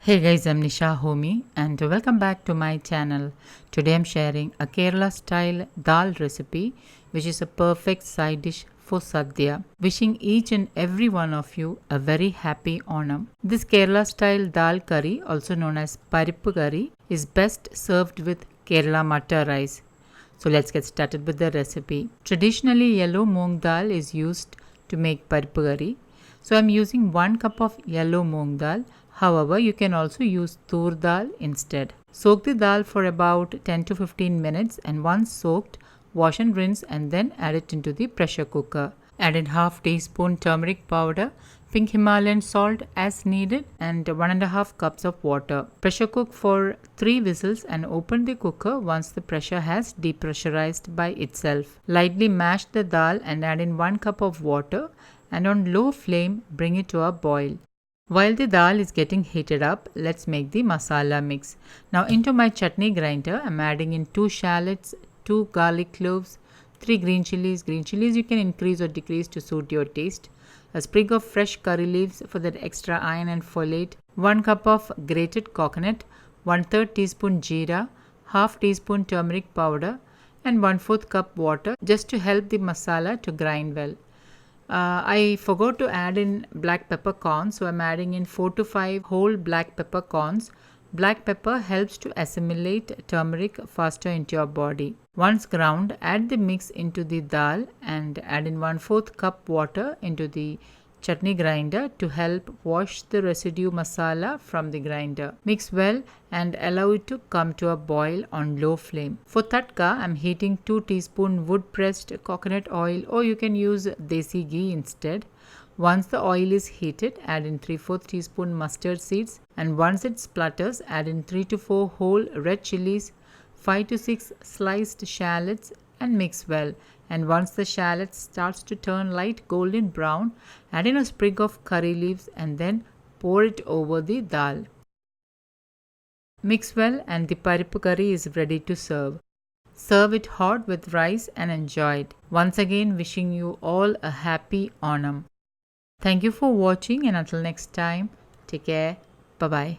Hey guys, I'm Nisa Homey and welcome back to my channel. Today I'm sharing a Kerala style dal recipe which is a perfect side dish for sadya. Wishing each and every one of you a very happy onam. This Kerala style dal curry, also known as Parippu curry, is best served with Kerala matta rice. So let's get started with the recipe. Traditionally, yellow moong dal is used to make Parippu curry. So I'm using 1 cup of yellow moong dal. However, you can also use tur dal instead. Soak the dal for about 10 to 15 minutes and once soaked, wash and rinse and then add it into the pressure cooker. Add in half teaspoon turmeric powder, pink Himalayan salt as needed and 1.5 cups of water. Pressure cook for 3 whistles and open the cooker once the pressure has depressurized by itself. Lightly mash the dal and add in 1 cup of water and on low flame bring it to a boil. While the dal is getting heated up, let's make the masala mix. Now into my chutney grinder, I'm adding in 2 shallots, 2 garlic cloves, 3 green chilies. Green chilies you can increase or decrease to suit your taste. A sprig of fresh curry leaves for that extra iron and folate. 1 cup of grated coconut, 1/3 teaspoon jeera, half teaspoon turmeric powder and 1/4 cup water just to help the masala to grind well. I forgot to add in black pepper corns, so I'm adding in 4 to 5 whole black pepper corns. Black pepper helps to assimilate turmeric faster into your body. Once ground, add the mix into the dal and add in 1/4 cup water into the chutney grinder to help wash the residue masala from the grinder. Mix well and allow it to come to a boil on low flame. For tadka, I'm heating 2 teaspoon wood pressed coconut oil or you can use desi ghee instead. Once the oil is heated, add in 3/4 teaspoon mustard seeds and once it splutters, add in 3 to 4 whole red chilies, 5 to 6 sliced shallots and mix well. And once the shallot starts to turn light golden brown, add in a sprig of curry leaves and then pour it over the dal. Mix well and the Parippu curry is ready to serve. Serve it hot with rice and enjoy it. Once again, wishing you all a happy onam. Thank you for watching and until next time, take care. Bye-bye.